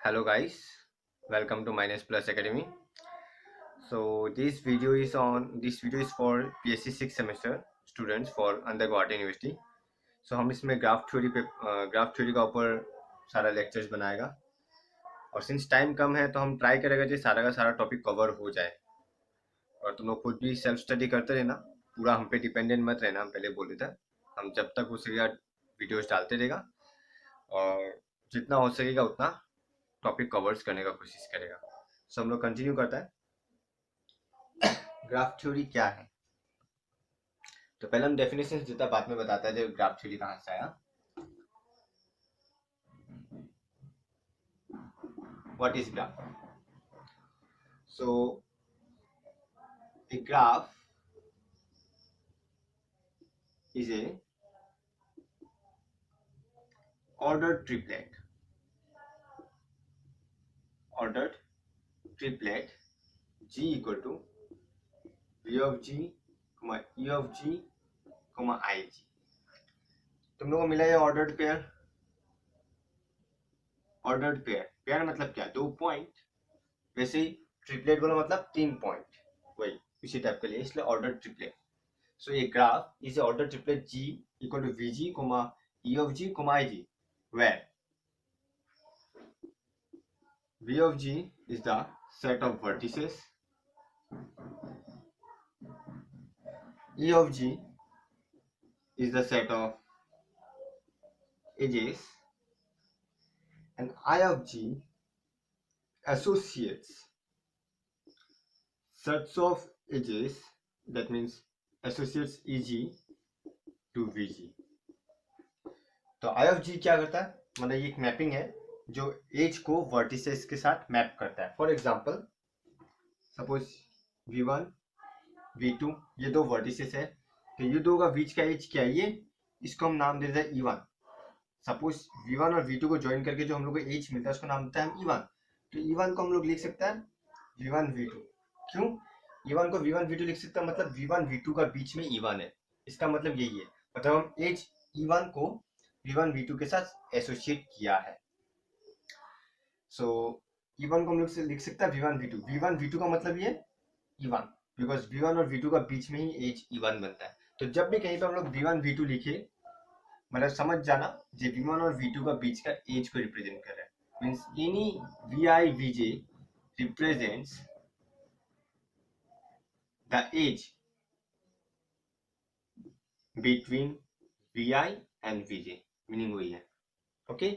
Hello guys, welcome to Minus Plus Academy. So this video is for PSC 6th semester students for under Guwahati university. So हम इसमें graph theory का ऊपर सारा lectures बनाएगा और since time कम है तो हम ट्राई करेंगे कि सारा का सारा टॉपिक कवर हो जाए. और तुम लोग खुद भी सेल्फ स्टडी करते रहना, पूरा हम पे डिपेंडेंट मत रहना. हम पहले बोले थे हम जब तक हो सकेगा वीडियोस डालते रहेगा और जितना हो सकेगा उतना टॉपिक कवर्स करने का कोशिश करेगा. सो हम लोग कंटिन्यू करता है. ग्राफ थ्योरी क्या है? तो पहले हम डेफिनेशन देता, बाद में बताता है जो ग्राफ थ्योरी कहाँ से आया. What is graph? So a graph is a ordered triplet g equal to v of g, e of g, ig. तुम लोगों को मिला ये ऑर्डर्ड पेयर मतलब क्या? दो पॉइंट. वैसे ही ट्रिपलेट बोला मतलब तीन पॉइंट, वही इसी टाइप के लिए, इसलिए ऑर्डर्ड ट्रिपलेट. सो ये graph is ordered triplet g equal to vg, e of g, ig, where v of g is the set of vertices, e of g is the set of edges, and I of g associates sets of edges, that means associates eg to vg. तो I of g क्या करता है? मतलब ये एक mapping है जो as को वर्टिसेस के साथ मैप करता है. For example suppose v1 v2 ये दो वर्टिसेस है, तो ये दो का बीच का एज क्या है? ये इसको हम नाम देते हैं e1. सपोज v1 और v2 को ज्वाइन करके जो हम लोग को एज मिलता है उसको नाम देता है हम e1. तो e1 को हम लोग लिख सकते हैं v1 v2. क्यों e1 को v1 v2 लिख सकते हैं? मतलब v1 v2 का बीच में e1 है, इसका मतलब यही है. मतलब हम एज e1 को v1 v2 के साथ एसोसिएट किया है. सो e1 को हम लोग लिख सकते हैं v1 v2 का मतलब ये e1, बिकॉज v1 और v2 का बीच में ही एज e1 बनता है. तो जब भी कहीं पे हम लोग v1 v2 लिखे, मतलब समझ जाना जो v1 और v2 का बीच का एज को रिप्रेजेंट कर रहा है. Means any vi vj represents the edge between vi and vj, meaning वही है. ओके,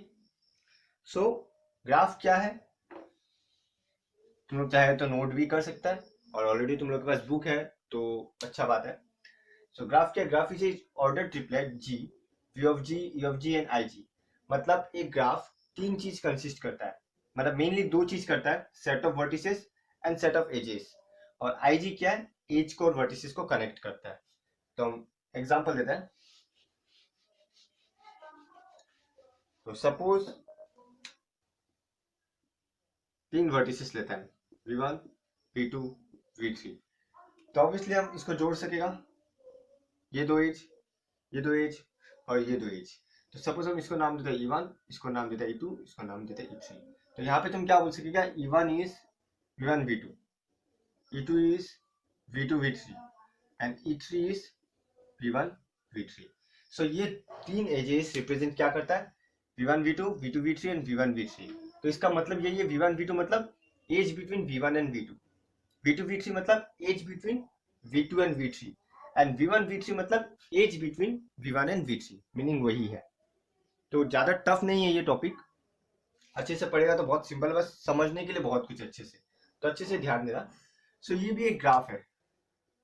सो ग्राफ क्या है? तुम लोग चाहे तो नोट भी कर सकता है, और ऑलरेडी तुम लोग के पास बुक है तो अच्छा बात है. सो ग्राफ क्या? Graph is order triplet g, v of g, e of g and ig. मतलब एक ग्राफ तीन चीज कंसिस्ट करता है, मतलब मेनली दो चीज करता है, set of vertices and set of edges. और ig क्या है? एज को और वर्टिसेस को कनेक्ट करता है. तो हम एग्जांपल देते हैं. तो सपोज तीन वर्टिसेस लेते हैं v1 v2 v3. तो ऑब्वियसली हम इसको जोड़ सकेगा, ये दो एज, ये दो एज और ये दो एज. तो सपोज हम इसको नाम देते हैं e1, इसको नाम देते हैं e2, इसको नाम देते हैं e3. तो यहाँ पे तुम क्या बोल सकेगा? e1 is v1 v2, e2 is v2 v3 and e3 is v1 v3. सो ये तीन एजेस रिप्रेजेंट क्या करता है? v1 v2, v2 v3 and v1 v3. तो इसका मतलब यही है, v1 v2 मतलब age between v1 and v2, v2 v3 मतलब age between v2 and v3, and v1 v3 मतलब age between v1 and v3, meaning वही है. तो ज्यादा टफ नहीं है ये टॉपिक, अच्छे से पढ़ेगा तो बहुत सिंपल, बस समझने के लिए बहुत कुछ अच्छे से, तो अच्छे से ध्यान देना. सो ये भी एक ग्राफ है,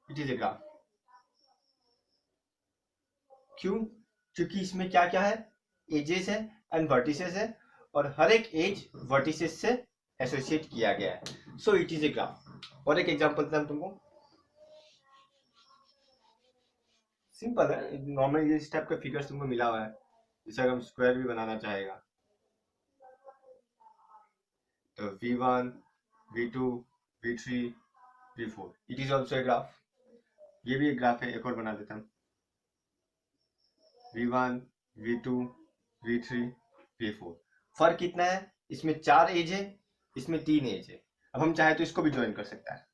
इट इज ए ग्राफ. क्यों? क्योंकि इसमें क्या क्या है? एजेस है एंड वर्टिसेस है, और हर एक एज वर्टिसेस से एसोसिएट किया गया है. So it is a graph. और एक एग्जांपल देता हूं तुमको. सिंपल है, नॉर्मल इस टाइप का फिगर्स तुमको मिला हुआ है. जैसे अगर हम स्क्वायर भी बनाना चाहेगा तो v1 v2 v3 v4, it is also a graph. ये भी एक ग्राफ है. एक और बना देता हूँ v1 v2 v3 v4. फर्क कितना है? इसमें 4 एज है, इसमें 3 एज है। अब हम चाहे तो इसको भी ज्वाइन कर सकता है,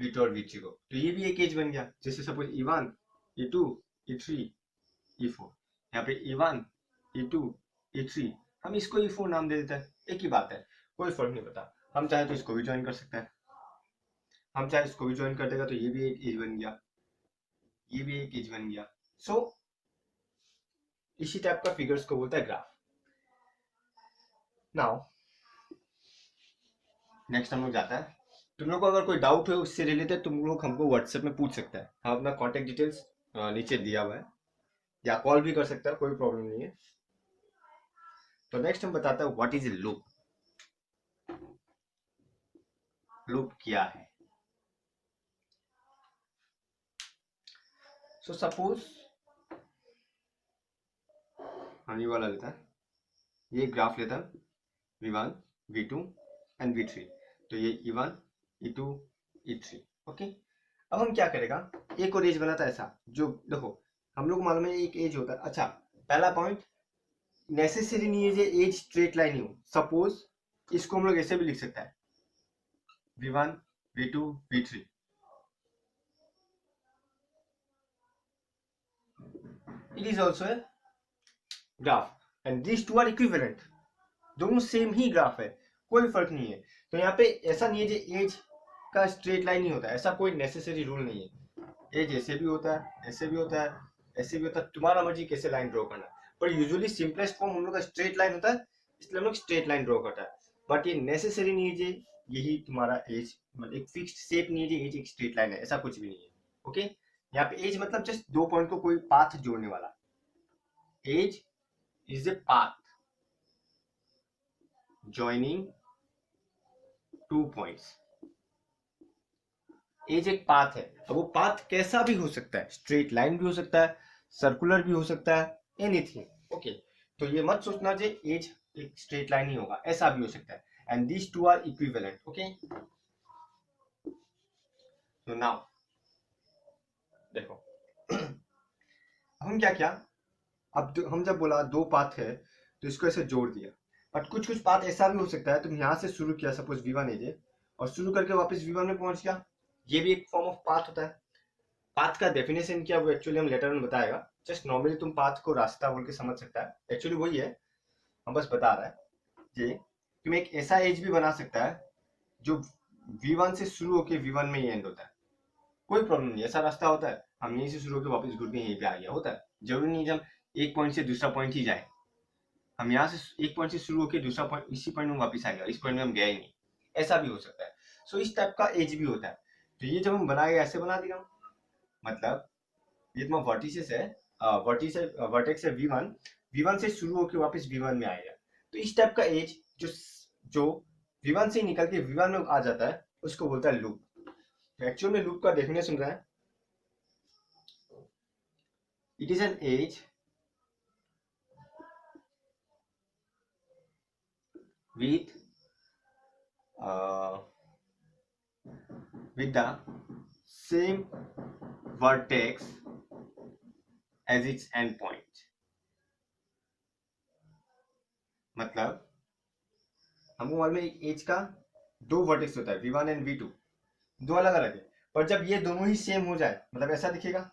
V2 और V3 को, तो ये भी एक एज बन गया। जैसे suppose E1 E2 E3 E4, यहाँ पे E1 E2 E3, हम इसको E4 नाम दे देते हैं, एक ही बात है, कोई फर्क नहीं पड़ता। हम चाहे तो इसको भी ज्वाइन कर सकते हैं, हम चाहे इसको भी ज्वाइन कर देगा तो ये भी एक एज बन गया, ये भी एक एज बन गया। सो इसी टाइप का फिगर्स को बोलता है ग्राफ। नाउ नेक्स्ट हम लोग जाता है, तुम लोग को अगर कोई डाउट हो उससे रिलेटेड तुम लोग हमको व्हाट्सएप में पूछ सकते हैं, हम अपना कॉन्टेक्ट डिटेल्स नीचे दिया हुआ है, या कॉल भी कर सकता है, कोई प्रॉब्लम नहीं है। तो नेक्स्ट हम बताता है what is a loop. Loop क्या है? सो सपोज हम ये वाला लेता है, ये ग्राफ लेता है V1 V2 एंड V3, तो ये E1 E2 E3, ओके। अब हम क्या करेगा, एक और एज बनाता है ऐसा, जो देखो हम लोग को मालूम है एक एज होता है। अच्छा, पहला पॉइंट, नेसेसरी नहीं है ये एज स्ट्रेट लाइन ही हो। सपोज इसको हम लोग ऐसे भी लिख सकते हैं V1 V2 V3, it is also a graph and these two are equivalent, दोनों सेम ही ग्राफ है, कोई फर्क नहीं है। तो यहाँ पे ऐसा नहीं है कि एज का स्ट्रेट लाइन ही होता है, ऐसा कोई नेसेसरी रूल नहीं है। एज ऐसे भी होता है, ऐसे भी होता है, ऐसे भी होता है, तुम्हारा मर्जी कैसे लाइन ड्रॉ करना। पर यूजुअली सिंपलेस्ट फॉर्म हम लोग का स्ट्रेट लाइन होता है, इसलिए हम लोग स्ट्रेट लाइन ड्रॉ करता है। बट ये नेसेसरी नहीं है जी यही तुम्हारा एज, मतलब एक फिक्स्ड शेप नहीं है जी एज एक स्ट्रेट लाइन है, ऐसा कुछ भी नहीं है, ओके। यहाँ पे एज मतलब जस्ट दो पॉइंट को कोई पाथ जोड़ने वाला, edge is a path joining two points। Edge एक पाथ है, अब वो पाथ कैसा भी हो सकता है, स्ट्रेट लाइन भी हो सकता है, सर्कुलर भी हो सकता है, एनीथिंग, ओके। तो ये मत सोचना जे एज एक स्ट्रेट लाइन ही होगा, ऐसा भी हो सकता है। And these two are equivalent, okay. तो नाउ देखो हम क्या किया, अब हम जब बोला दो पाथ है तो इसको ऐसे जोड़ दिया, बट कुछ कुछ पाथ ऐसा भी हो सकता है, तुम यहाँ से शुरू किया सपोज V1 एज और शुरू करके वापस V1 में पहुंच गया, ये भी एक फॉर्म ऑफ पाथ होता है। पाथ का डेफिनेशन क्या वो एक्चुअली हम लेटर में बताएगा, जस्ट नॉर्मली तुम पाथ को रास्ता बोल के समझ सकता है, एक्चुअली वही है, हम बस बता रहा है। ये तुम एक ऐसा एज भी बना सकता है जो V1 से शुरू होकर V1 में ही एंड होता है, कोई प्रॉब्लम नहीं, ऐसा रास्ता होता है। हम यहीं से शुरू होकर वापस घूम के यहीं पे आ गया, होता है, जरूरी नहीं हम एक पॉइंट से दूसरा पॉइंट ही जाए, हम यहाँ से एक पॉइंट से शुरू होकर दूसरा पॉइंट इसी पॉइंट में वापस आ गया, इस पॉइंट में हम गए ही नहीं, ऐसा भी हो सकता है। सो इस टाइप का एज भी होता है। तो ये जब हम बनाएगा ऐसे बना दिया, मतलब ये तुम्हारा वर्टिसेस है, वर्टेक्स है V1 से शुरू होकर वापस V1 में आएगा। तो इस टाइप का एज जो जो V1 से निकल के V1 में आ जाता है उसको बोलता है लूप। तो एक्चुअल में लूप का डेफिनेशन क्या है, it is an edge with the same vertex as its end point। मतलब हमको मालूम है एज का दो वर्टेक्स होता है V1 एंड V2, दो अलग अलग है, पर जब ये दोनों ही सेम हो जाए, मतलब ऐसा दिखेगा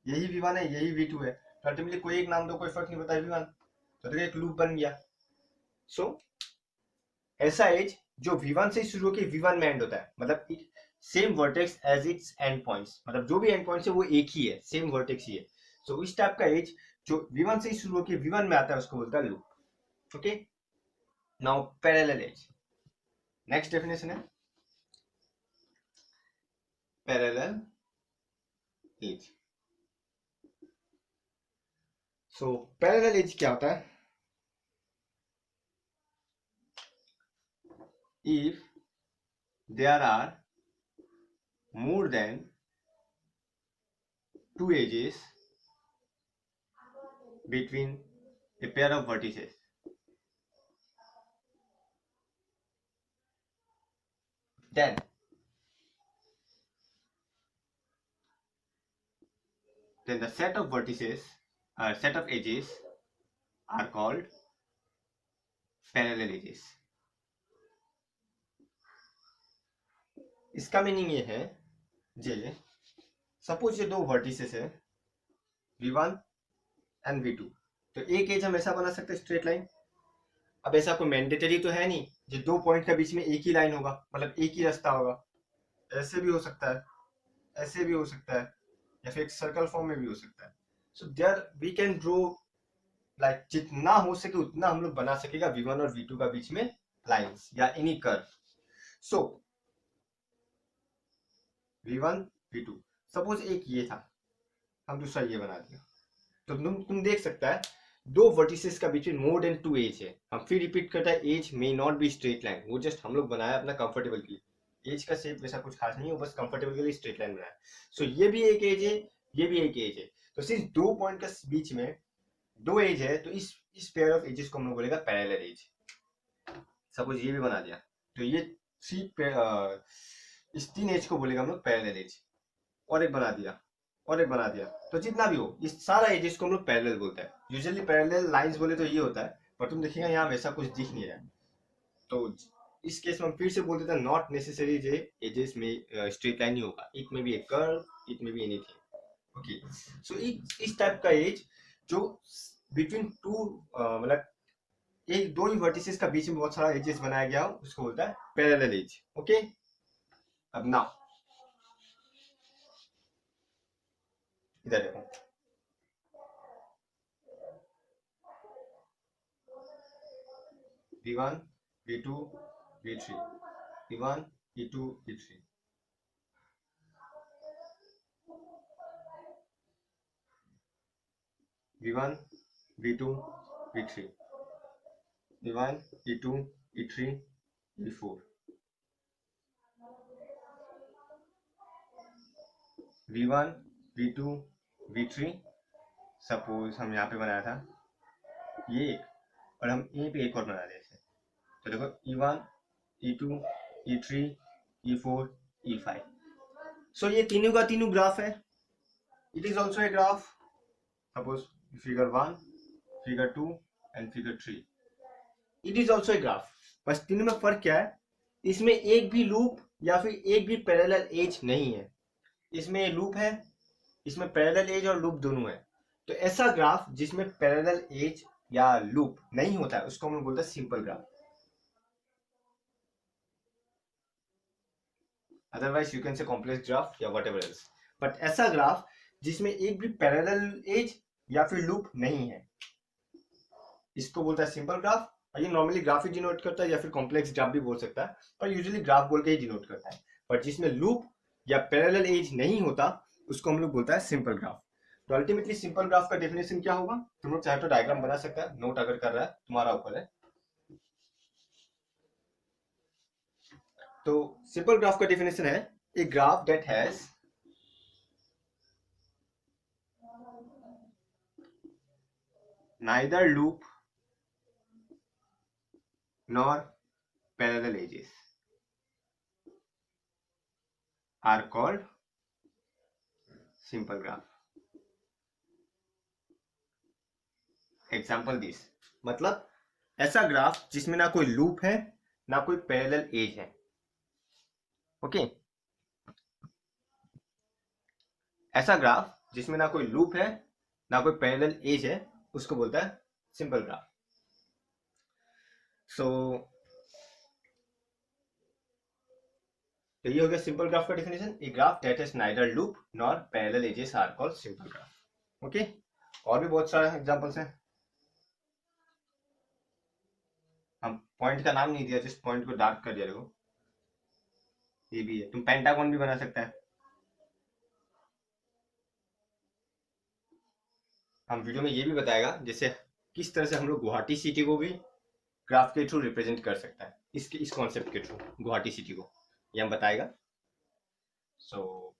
यही V1 है यही V2 है, तो अल्टीमेटली कोई एक नाम दो कोई फर्क नहीं पड़ता V1, तो एक लूप बन गया। सो ऐसा एज जो V1 से शुरू होकर V1 में एंड होता है, मतलब same vertex as its end points, मतलब जो भी एंड पॉइंट्स है वो एक ही है, सेम वर्टेक्स ही है। सो इस टाइप का एज जो V1 से शुरू होकर V1 में आता है उसको बोलता है loop, okay. Now parallel edge, next definition है parallel edge. So parallel edge क्या होता है, if there are more than two edges between a pair of vertices, then the set of vertices set of edges are called parallel edges. इसका meaning ये है जे suppose ये दो vertices है v1 and v2, तो एक एज हम ऐसा बना सकते हैं स्ट्रेट लाइन। अब ऐसा कोई मैंडेटरी तो है नहीं जो दो पॉइंट के बीच में एक ही लाइन होगा, मतलब एक ही रास्ता होगा। ऐसे भी हो सकता है, ऐसे भी हो सकता है, या फिर एक सर्कल फॉर्म में भी हो सकता है। So there we can draw like जितना हो सके उतना हम लोग बना सकेगा v1 और v2 का बीच में लाइंस या एनी कर्व। सो v1 v2, सपोज एक ये था, हम दूसरा ये बना दिया, तो तुम देख सकता है दो वर्टिसेस का बीच में मोर देन टू एज है। हम फिर रिपीट करता है edge may not be straight line, वो जस्ट हम लोग बनाया अपना कंफर्टेबल के लिए। एज का शेप वैसा कुछ खास नहीं है, वो बस कंफर्टेबल के लिए स्ट्रेट लाइन बनाया। सो ये भी एक एज है, ये भी एक एज है, तो सिर्फ दो पॉइंट के बीच में दो एज है, तो इस पेयर ऑफ एजेस को हम लोग बोलेगा पैरेलल एज। सपोज ये भी बना दिया, तो ये इस तीन एज को बोलेगा हम लोग पैरेलल एज। और एक बना दिया, और एक बना दिया, तो जितना भी हो इस सारा एजेस को हम लोग पैरेलल बोलते हैं। यूजुअली पैरेलल लाइंस बोले तो ये होता है, पर तुम देखिएगा यहाँ वैसा कुछ दिख नहीं रहा है। तो इस केस में हम फिर से बोल देते हैं नॉट नेसेसरी जे एजेस में स्ट्रेट लाइन ही होगा, इट में बी ए कर्व, इट में बी एनीथिंग। ओके, सो इस टाइप का एज जो बिटवीन टू मतलब एक दो ही वर्टिसेस का बीच में बहुत सारा एजेस बनाया गया हो, उसको बोलता है पैरेलल एज। ओके, अब नाउ इधर देखो, v1 v2 v3, v1 v2 v3, v1 v2 v3, v1 v2 v3 v4, v1 v2 v3। Suppose हम यहाँ पे बनाया था ये एक, और हम यहीं पे एक और बना रहे थे, तो देखो e1 e2 e3 e4 e5। सो ये तीनों का तीनों ग्राफ है, it is also a graph. Suppose figure 1, figure 2 and figure 3, it is also a graph. बस तीनों में फर्क क्या है, इसमें एक भी लूप या फिर एक भी पैरेलल एज नहीं है। इसमें लूप है, इसमें पैरेलल एज और लूप दोनों है। तो ऐसा ग्राफ जिसमें पैरेलल एज या लूप नहीं होता है उसको हम बोलते हैं simple graph. Otherwise you can say complex graph या व्हाटएवर एल्स, बट ऐसा ग्राफ जिसमें एक भी पैरेलल एज या फिर लूप नहीं है, इसको बोलता है सिंपल ग्राफ। और ये नॉर्मली ग्राफ ही डिनोट करता है या फिर कॉम्प्लेक्स ग्राफ भी बोल सकता है, पर यूजुअली ग्राफ बोल के ही डिनोट करता है। पर जिसमें लूप या पैरेलल एज नहीं होता उसको हम लोग बोलता है सिंपल ग्राफ। तो अल्टीमेटली सिंपल ग्राफ का डेफिनेशन क्या होगा, तुम लोग चाहे तो डायग्राम बना सकता है, नोट अगर कर रहा है तुम्हारा ऊपर है। तो सिंपल ग्राफ का डेफिनेशन है ए graph that has neither loop nor parallel edges are called simple graph. Example this, मतलब ऐसा ग्राफ जिसमें ना कोई लूप है ना कोई पैरेलल एज है। ओके, ऐसा ग्राफ जिसमें ना कोई लूप है ना कोई पैरेलल एज है उसको बोलता है सिंपल ग्राफ। सो तो ये हो गया सिंपल ग्राफ का definition, a graph that has neither loop nor parallel edges are called simple graph. Okay, और भी बहुत सारे एग्जांपल्स हैं, हम पॉइंट का नाम नहीं दिया, जिस पॉइंट को डार्क कर दिया देखो, ये भी है। तुम पेंटागन भी बना सकता है। हम वीडियो में ये भी बताएगा जैसे किस तरह से हम लोग गुवाहाटी सिटी को भी ग्राफ के थ्रू रिप्रेजेंट कर सकता है, इस कॉन्सेप्ट के थ्रू गुवाहाटी सिटी को ये हम बताएगा। सो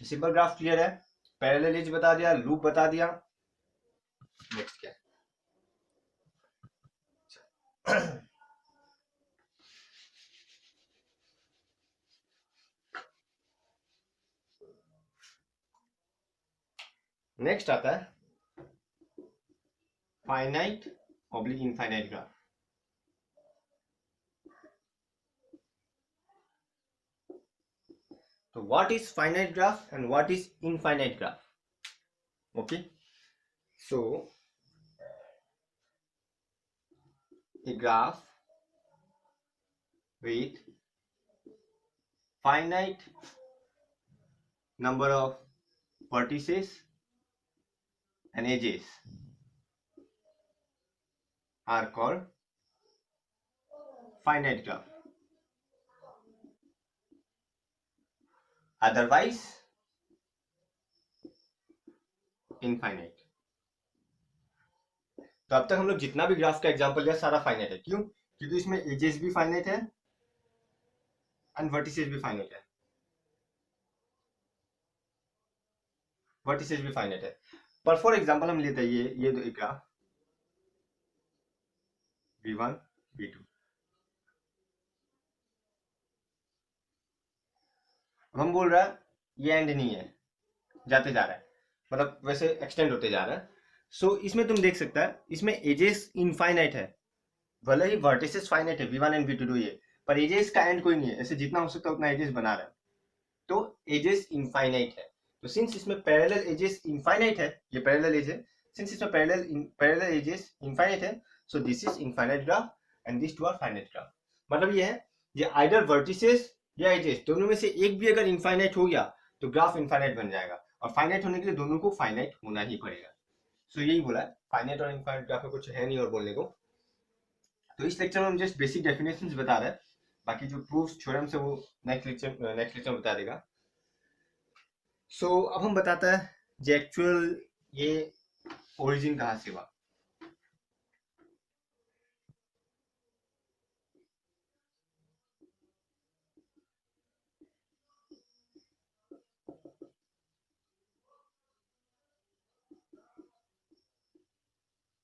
सिंपल ग्राफ क्लियर है, पैरेलल एज बता दिया, लूप बता दिया। नेक्स्ट क्या है? नेक्स्ट आता है finite oblique infinite graph. So what is finite graph and what is infinite graph? Okay, so a graph with finite number of vertices and edges are called finite graph. Otherwise infinite. तो अब तक हम लोग जितना भी graph का example लिया सारा फाइनाइट है। क्यों? क्योंकि इसमें एजेस भी फाइनाइट है एंड वर्टिसेस भी फाइनाइट है। वर्टिसेस भी फाइनाइट है। पर फॉर एग्जांपल हम लेते हैं ये दो ग्राफ v1 v2। अब हम बोल रहा है ये एंड नहीं है, जाते जा रहा है, मतलब वैसे एक्सटेंड होते जा रहा है। सो इसमें तुम देख सकता है इसमें एजेस इनफाइनाइट है, भले ही वर्टिसेस फाइनाइट है v1 एंड v2 ये, पर एजेस का एंड कोई नहीं है। ऐसे जितना हो सकता है उतना एजेस बना रहा है, तो एजेस इनफाइनाइट है। तो सिंस इसमें पैरेलल एजेस इनफाइनाइट है, ये पैरेलल एज है, सिंस इसमें पैरेलल एजेस इनफाइनाइट है, so this is infinite graph and this two are finite graph. मतलब ये है ये आइदर वर्टिसेस या एजेस दोनों में से एक भी अगर इनफाइनाइट हो गया तो ग्राफ इनफाइनाइट बन जाएगा, और फाइनाइट होने के लिए दोनों को फाइनाइट होना ही पड़ेगा। सो यही बोला है, फाइनाइट और इनफाइनाइट ग्राफ में कुछ है नहीं और बोलने को। तो इस लेक्चर में हम जस्ट बेसिक डेफिनेशंस बता रहे हैं, बाकी जो प्रूफ्स थ्योरम्स है वो नेक्स्ट लेक्चर में बता देगा। सो अब हम बताता है जो एक्चुअल ये ओरिजिन कहाँ से हुआ।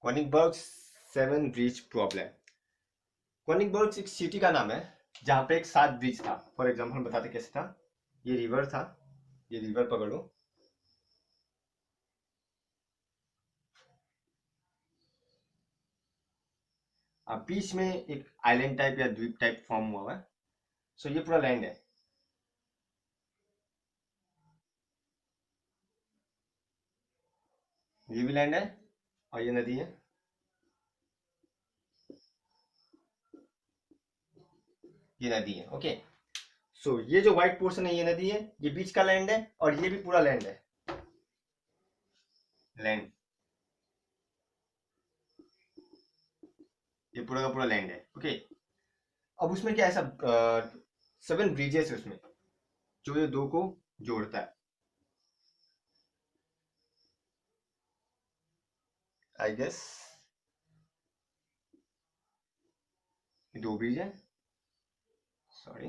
Königsberg 7 bridge problem. कोनिग्सबर्ग एक सिटी का नाम है जहां पे एक 7 ब्रिज था। फॉर एग्जांपल हम बताते कैसे था। ये रिवर था, ये रिवर पकड़ो, अब बीच में एक आइलैंड टाइप या द्वीप टाइप फॉर्म हुआ है। सो ये पूरा लैंड है, ये भी लैंड है और ये नदी है, ये नदी है। ओके, सो ये जो व्हाइट पोर्शन है ये नदी है, ये बीच का लैंड है और ये भी पूरा लैंड है, लैंड, ये पूरा का पूरा लैंड है। ओके, अब उसमें क्या ऐसा 7 ब्रिजेस है उसमें जो ये दो को जोड़ता है। आई गेस दो ब्रिज है, सॉरी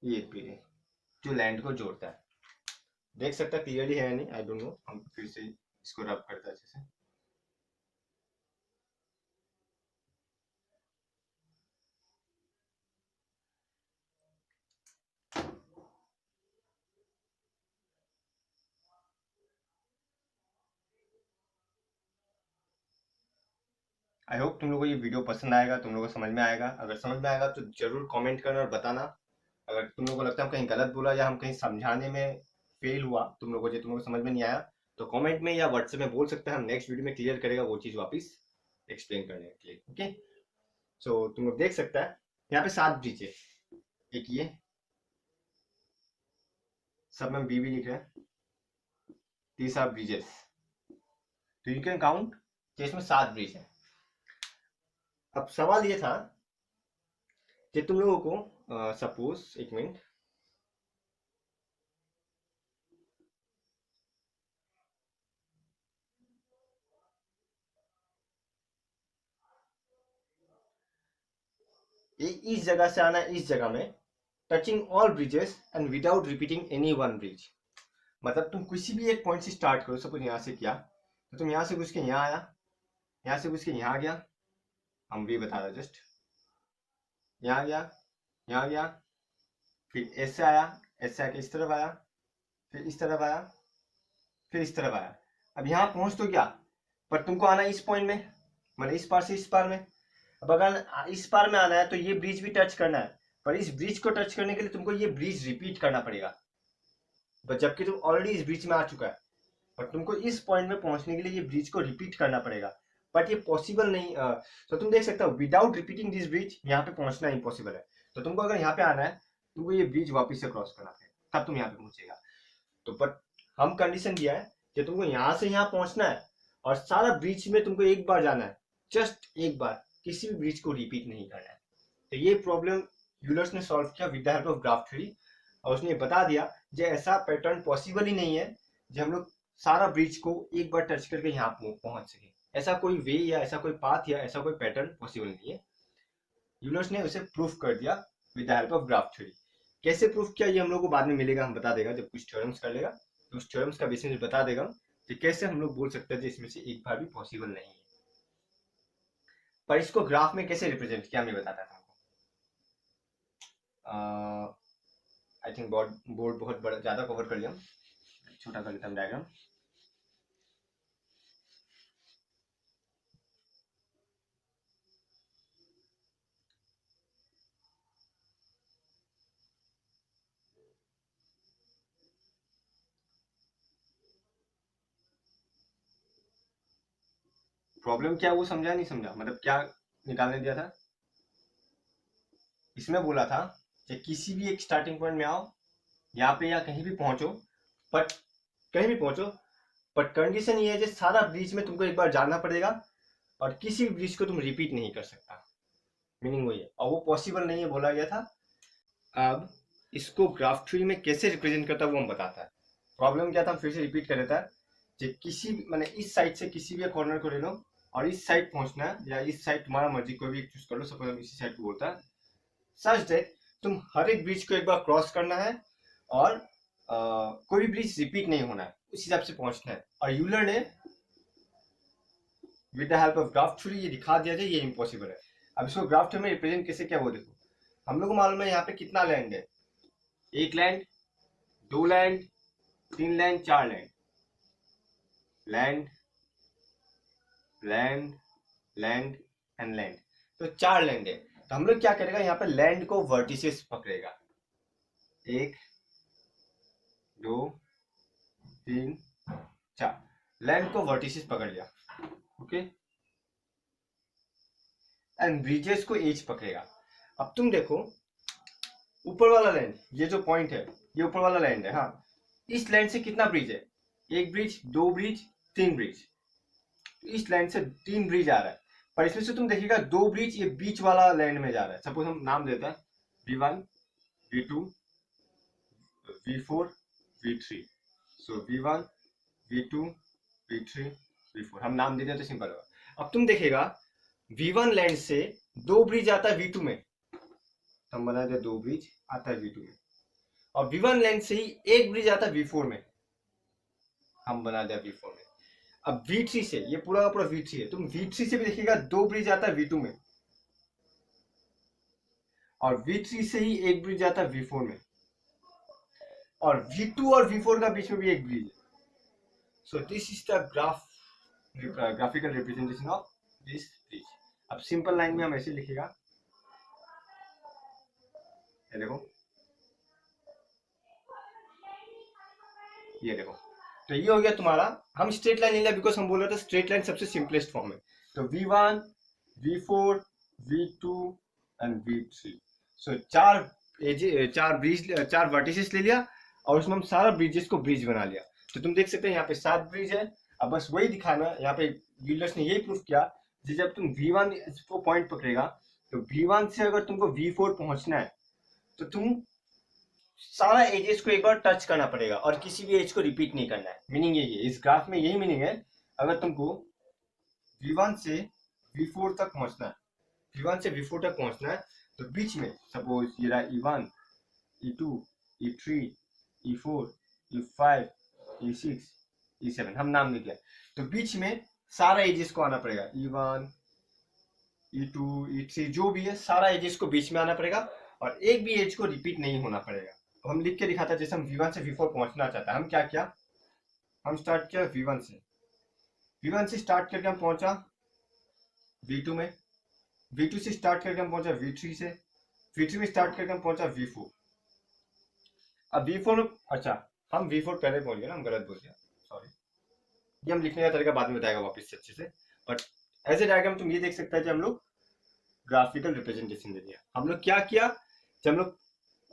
ये एक ब्रिज है जो लैंड को जोड़ता है। देख सकता क्लियरली है नहीं, आई डोंट नो, हम फिर से इसको रब करता है जैसे। आई होप तुम लोगों को ये वीडियो पसंद आएगा, तुम लोगों को समझ में आएगा। अगर समझ में आएगा तो जरूर कमेंट करना और बताना। अगर तुम लोगों को लगता है हम कहीं गलत बोला या हम कहीं समझाने में फेल हुआ, तुम लोगों को समझ में नहीं आया, तो कमेंट में या व्हाट्सएप में बोल सकते हैं, हम नेक्स्ट वीडियो में क्लियर करेगा वो चीज़ वापस एक्सप्लेन करने के लिए। ओके, सो तुम लोग देख सकता है यहाँ पे 7 ब्रिज है, एक ये सब में बी भी लिख रहे हैं, these are bridges, तो यू कैन काउंट कि इसमें 7 ब्रिज है। अब सवाल ये था कि तुम लोगों को सपोज एक मिनट, इस जगह से आना इस जगह में, touching all bridges and without repeating any one bridge. मतलब तुम किसी भी एक पॉइंट से स्टार्ट करो, सपोज यहाँ से किया तो तुम यहाँ से घुस के यहाँ आया, यहाँ से घुस के यहाँ गया, हम भी बता रहे जस्ट, यहाँ गया, यहाँ गया, फिर ऐसे आया, ऐसे आके इस तरफ आया, फिर इस तरफ आया, फिर इस तरफ आया। अब यहाँ पहुंच तो गया, पर तुमको आना इस पॉइंट में, मतलब इस पार से इस पार में। अब अगर इस पार में आना है तो ये ब्रिज भी टच करना है, पर इस ब्रिज को टच करने के लिए तुमको ये ब्रिज रिपीट करना पड़ेगा, बट जबकि तुम ऑलरेडी इस ब्रिज में आ चुका है, बट तुमको इस पॉइंट में पहुंचने के लिए ये ब्रिज को रिपीट करना पड़ेगा। बट ये पॉसिबल नहीं, तो तुम देख सकते हो विदाउट रिपीटिंग दिस ब्रिज यहाँ पे पहुंचना इम्पॉसिबल है। तो तुमको अगर यहाँ पे आना है तुमको ये ब्रिज वापस से क्रॉस करना पड़ेगा, तब तुम यहाँ पे पहुंचेगा। तो बट हम कंडीशन दिया है कि तुमको यहाँ से यहाँ पहुंचना है और सारा ब्रिज में तुमको एक बार जाना है, जस्ट एक बार, किसी भी ब्रिज को रिपीट नहीं करना है। तो ये प्रॉब्लम यूलर्स ने सॉल्व किया with the help of graph theory, और उसने बता दिया जो ऐसा पैटर्न पॉसिबल ही नहीं है जो हम लोग सारा ब्रिज को एक बार टच करके यहाँ पहुंच सके। ऐसा कोई वे या ऐसा कोई पाथ या ऐसा कोई पैटर्न पॉसिबल नहीं है। यूलर्स ने उसे प्रूफ कर दिया with the help of graph theory. कैसे प्रूफ किया ये हम लोग को बाद में मिलेगा, हम बता देगा जब कुछ थ्योरम्स कर लेगा, तो उस थ्योरम्स का बेसिस बता देगा कि कैसे हम लोग बोल सकते हैं इसमें से एक बार भी पॉसिबल नहीं है। पर इसको ग्राफ में कैसे रिप्रेजेंट किया मैं बताता था आपको। आई थिंक बोर्ड बहुत बड़ा ज्यादा कवर कर लिया, छोटा कर लेता हूँ डायग्राम। प्रॉब्लम क्या वो समझा नहीं समझा, मतलब क्या निकालने दिया था इसमें, बोला था कि किसी भी एक स्टार्टिंग पॉइंट में आओ यहाँ पे या कहीं भी पहुंचो, बट कहीं भी पहुंचो, बट कंडीशन ये है कि सारा ब्रिज में तुमको एक बार जाना पड़ेगा और किसी भी ब्रिज को तुम रिपीट नहीं कर सकता। मीनिंग वही है, और वो पॉसिबल नहीं है बोला गया था। अब इसको ग्राफ थ्योरी में कैसे रिप्रेजेंट करता है वो हम बताता है। प्रॉब्लम क्या था हम फिर से रिपीट कर देता है कि किसी मैंने इस साइड से किसी भी कॉर्नर को ले लो और इस साइड पहुंचना है, या इस साइड तुम्हारा मर्जी कोई भी चूज कर लो, सपोज हम इसी साइड को बोलता है, सच दैट तुम हर एक ब्रिज को एक बार क्रॉस करना है और कोई ब्रिज रिपीट नहीं होना है, उस हिसाब से पहुंचना है। और यूलर ने with the help of graph theory ये दिखा दिया था ये इम्पॉसिबल है। अब इसको ग्राफ थ्योरी में रिप्रेजेंट कैसे क्या वो देखो, हम लोग को मालूम है यहाँ पे कितना लैंड है, एक लैंड, दो लैंड, तीन लैंड, चार land, land land land and land, तो चार लैंड है। तो हम लोग क्या करेगा यहाँ पे लैंड को वर्टिसेस पकड़ेगा, एक, दो, तीन, चार, लैंड को वर्टिसेस पकड़ लिया, ओके, एंड ब्रिजेस को एज पकड़ेगा। अब तुम देखो ऊपर वाला लैंड, ये जो पॉइंट है ये ऊपर वाला लैंड है, हाँ, इस लैंड से कितना ब्रिज है, एक ब्रिज, दो ब्रिज, तीन ब्रिज, इस लैंड से तीन ब्रिज आ रहा है, पर इसमें से तुम देखिएगा दो ब्रिज ये बीच वाला लैंड में जा रहा है। सपोज हम नाम देते हैं V1, V2, V4, V3, सो V1, V2, V3, V4 हम नाम दे दें तो सिंपल होगा। अब तुम देखिएगा V1 लैंड से दो ब्रिज आता है V2 में, हम बना दे दो ब्रिज आता है V2 में, और V1 लैंड से ही एक ब्रिज आता है V4 में, हम बना दिया V4 में। अब V3 से, ये पूरा का पूरा V3 है, तुम V3 से भी देखिएगा दो ब्रिज आता है V2 में, और V3 से ही एक ब्रिज आता है V4 में, और V2 और V4 का बीच में भी एक ब्रिज है। So this is the graphical representation of this bridge. अब सिंपल लाइन में हम ऐसे लिखेगा, ये देखो, ये देखो, तो ये हो गया तुम्हारा, हम स्ट्रेट लाइन ले लिया बिकॉज हम बोल रहे थे स्ट्रेट लाइन सबसे सिंपलेस्ट फॉर्म है। तो V1, V4, V2 and V3, सो चार ब्रिज, चार वर्टिसेस ले लिया और उसमें हम सारा ब्रिजेस को ब्रिज बना लिया। तो तुम देख सकते हैं यहाँ पे 7 ब्रिज है। अब बस वही दिखाना, यहाँ पे यूलर्स ने यही प्रूफ किया कि जब तुम V1 को पॉइंट पकड़ेगा तो V1 से अगर तुमको V4 पहुंचना है तो तुम सारा एजेस को एक बार टच करना पड़ेगा और किसी भी एज को रिपीट नहीं करना है। मीनिंग यही है, इस ग्राफ में यही मीनिंग है, अगर तुमको V1 से V4 तक पहुंचना है, V1 से V4 तक पहुंचना है, तो बीच में सपोज ये रहा E1, E2, E3, E4, E5, E6, E7 हम नाम लिख लिया, तो बीच में सारा एजेस को आना पड़ेगा, E1, E2, E3 जो भी है सारा एजेस को बीच में आना पड़ेगा और एक भी एज को रिपीट नहीं होना पड़ेगा। तो हम लिख के दिखाता है, जैसे हम V1 से V4 पहुंचना चाहता है, हम क्या किया, हम स्टार्ट किया V1 से, V1 से स्टार्ट करके हम पहुंचा V2 में, V2 से स्टार्ट करके हम पहुंचा V3 से, V3 में स्टार्ट करके हम पहुंचा V4। अब V4 में, अच्छा हम V4 पहले बोल गए ना, हम गलत बोल गया, सॉरी। ये हम लिखने का तरीका बाद में बताएगा वापस से अच्छे से। बट एज ए डायग्राम तुम ये देख सकते हैं कि हम लोग ग्राफिकल रिप्रेजेंटेशन दे दिया। हम लोग क्या किया, जब हम लोग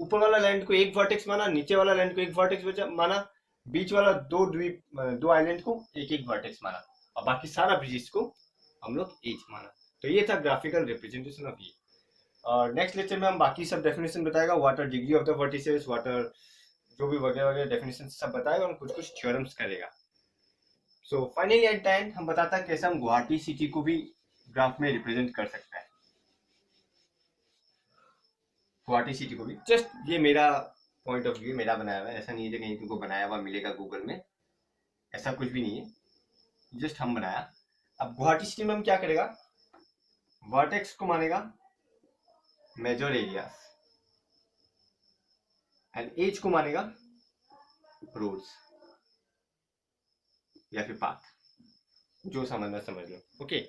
ऊपर वाला लैंड को एक वर्टेक्स माना, नीचे वाला लैंड को एक वर्टेक्स माना, बीच वाला दो आइलैंड को एक एक वर्टेक्स माना, और बाकी सारा ब्रिजेस को हम लोग एज माना। तो ये था ग्राफिकल रिप्रेजेंटेशन ऑफ ये। और नेक्स्ट लेक्चर में हम बाकी सब डेफिनेशन बताएगा, water degree of the vertices, water जो भी वगैरह वगैरह डेफिनेशन सब बताएगा, और कुछ कुछ थ्योरम्स करेगा। So finally at the end हम बताता है कैसे हम गुवाहाटी सिटी को भी ग्राफ में रिप्रेजेंट कर सकते हैं। गुवाहाटी सिटी को भी, जस्ट ये मेरा पॉइंट ऑफ व्यू, मेरा बनाया हुआ है, ऐसा नहीं है कि कहीं तुमको बनाया हुआ मिलेगा गूगल में, ऐसा कुछ भी नहीं है, जस्ट हम बनाया। अब गुवाहाटी सिटी में हम क्या करेगा, वर्टेक्स को मानेगा मेजर एरियाज एंड एज को मानेगा रोड्स या फिर पाथ, जो समझना समझ लो। ओके,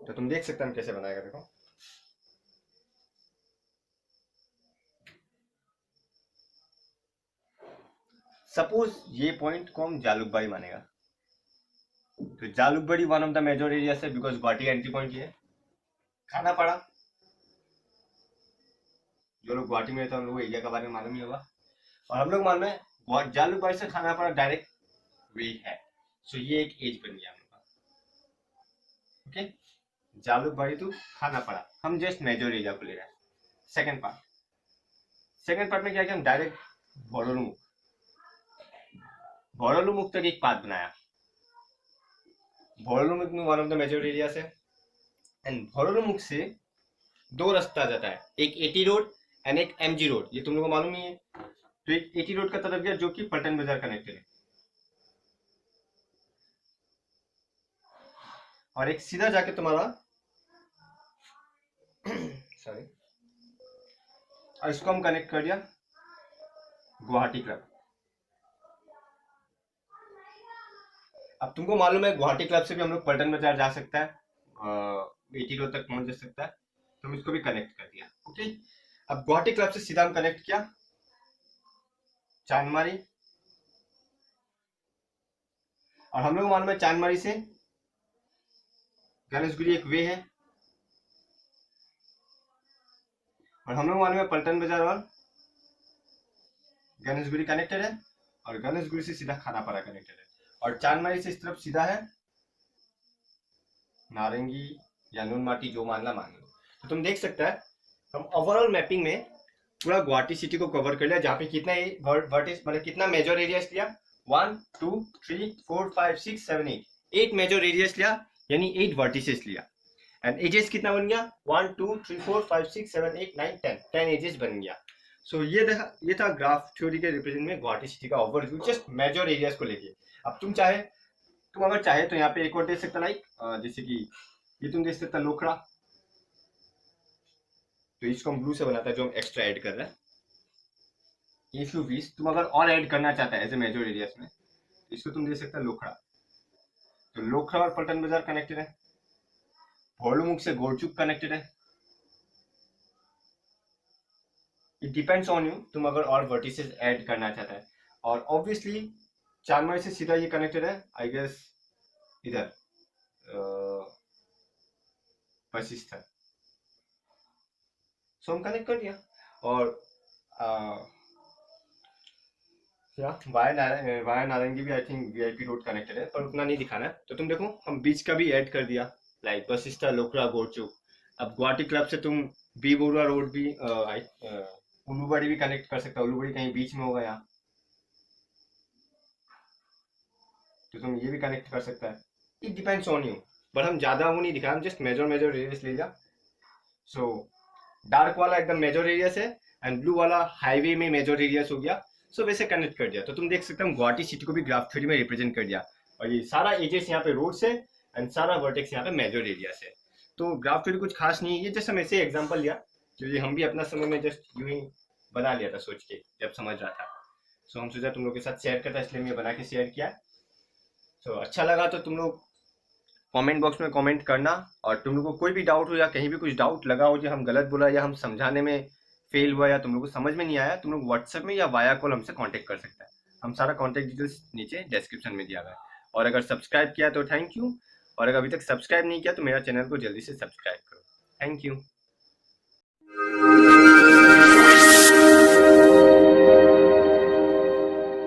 तो तुम देख सकते हैं हम कैसे बनाएगा, देखो। सपोज ये पॉइंट को हम जालुकबाड़ी मानेगा, तो Jalukbari one of the major area है, बिकॉज गुवाहाटी एंट्री पॉइंट ये है। खानापाड़ा, जो लोग गुवाहाटी में रहते हैं उन लोगों को एरिया के बारे में मालूम ही होगा, और हम लोग मालूम है जालुकबाड़ी से खानापाड़ा डायरेक्ट वे है, सो ये एक एज बन गया हम लोग का। ओके, जालुकबाड़ी टू खानापाड़ा, हम जस्ट मेजर एरिया को ले रहे हैं। सेकंड पार्ट में क्या किया, हम डायरेक्ट भोरलुमुख तक एक पाथ बनाया। भोरलुमुख में one of the major area है, एंड भोरलुमुख से दो रास्ता जाता है, एक एटी रोड एंड एक एमजी रोड, ये तुम लोगों को मालूम ही है। तो एक एटी रोड का तरफ गया जो कि पल्टन बाजार कनेक्टेड है, और एक सीधा जाके तुम्हारा सॉरी, और इसको हम कनेक्ट कर दिया गुवाहाटी क्लब। अब तुमको मालूम है गुवाहाटी क्लब से भी हम लोग पल्टन बाजार जा सकता है, एटी रोड तक पहुंच जा सकता है, तो हम इसको भी कनेक्ट कर दिया। ओके, अब गुवाहाटी क्लब से सीधा हम कनेक्ट किया चांदमारी, और हम लोग मालूम है चांदमारी से गणेशगुरी एक वे है, और हम लोग मालूम है पल्टन बाजार और गणेशगुरी कनेक्टेड है, और गणेशगुरी से सीधा खानापाड़ा कनेक्टेड है, और चांदमारी से इस तरफ सीधा है नारंगी या नूनमाटी, जो मानना मान लो। तो तुम देख सकता है हम ओवरऑल मैपिंग में पूरा गुवाहाटी सिटी को कवर कर लिया, जहाँ पे कितना वर्टिस मतलब कितना मेजर एरियाज लिया, 1 2 3 4 5 6 7 8 मेजर एरियाज लिया, यानी 8 वर्टिसेस लिया, एंड एजेस कितना बन गया, 1 2 3 4 5 6 7 8 9 10 एजेस बन गया। सो ये था ग्राफ थ्योरी के रिप्रेजेंट में गुवाहाटी सिटी का ओवरव्यू, जस्ट मेजर एरियाज को लेके। अब तुम अगर चाहे तो यहाँ पे एक और देख सकता, लाइक जैसे कि ये तुम देख सकता लोखड़ा, तो इसको हम ब्लू से बनाता है जो हम एक्स्ट्रा ऐड कर रहे हैं। इफ यू विश, तुम अगर और ऐड करना चाहता है एज ए मेजर एरियाज में, तो इसको तुम देख सकता है लोखड़ा, तो लोखड़ा और पल्टन बाजार कनेक्टेड है, भोलुमुख से गोरचुक कनेक्टेड है। इट डिपेंड्स ऑन यू, तुम अगर और वर्टिसेस ऐड करना चाहता है, और ऑब्वियसली चांदमारी से सीधा ये कनेक्टेड है, आई गेस इधर वशिष्ठ, सो हम कनेक्ट कर दिया। और वाया नारंगी भी I think VIP road connected है, पर उतना नहीं दिखाना है, तो तुम देखो हम बीच का भी ऐड कर दिया, लाइक वशिष्ठ लोखड़ा गोरचुक। अब गुवाहाटी क्लब से तुम बी बोरुआ रोड भी उल्लूबाड़ी भी कनेक्ट कर सकता है, उल्लूबाड़ी कहीं बीच में होगा यहाँ, तो तुम ये भी कनेक्ट कर सकता है। It depends on you, but हम ज्यादा वो नहीं दिखाया, हम जस्ट मेजर एरियाज ले लिया। सो डार्क वाला एकदम मेजर एरियाज है, एंड ब्लू वाला हाईवे में मेजर एरियाज हो गया, सो वैसे कनेक्ट कर दिया। तो तुम देख सकते हो गुवाहाटी सिटी को भी ग्राफ थ्योरी में रिप्रेजेंट कर दिया, और ये सारा एजेस यहाँ पे रोड से, एंड सारा वर्टेक्स यहाँ पे मेजर एरिया से। तो ग्राफ थ्योरी कुछ खास नहीं है, ये जस्ट हम ऐसे एग्जांपल लिया, क्योंकि हम भी अपना समय में जस्ट यूं ही बना लिया था सोच के जब समझ रहा था। सो हम सोचा तुम लोग के साथ शेयर करता, इसलिए मैं बना के शेयर किया। सो अच्छा लगा तो तुम लोग कमेंट बॉक्स में कमेंट करना, और तुम लोग को कोई भी डाउट हो या कहीं भी कुछ डाउट लगा हो जो हम गलत बोला या हम समझाने में फेल हुआ या तुम लोग को समझ में नहीं आया, तुम लोग व्हाट्सएप में या वाया कॉल हमसे कांटेक्ट कर सकते हैं। हम सारा कांटेक्ट डिटेल्स नीचे डिस्क्रिप्शन में दिया गया है। और अगर सब्सक्राइब किया तो थैंक यू, और अगर अभी तक सब्सक्राइब नहीं किया तो मेरा चैनल को जल्दी से सब्सक्राइब करो। Thank you.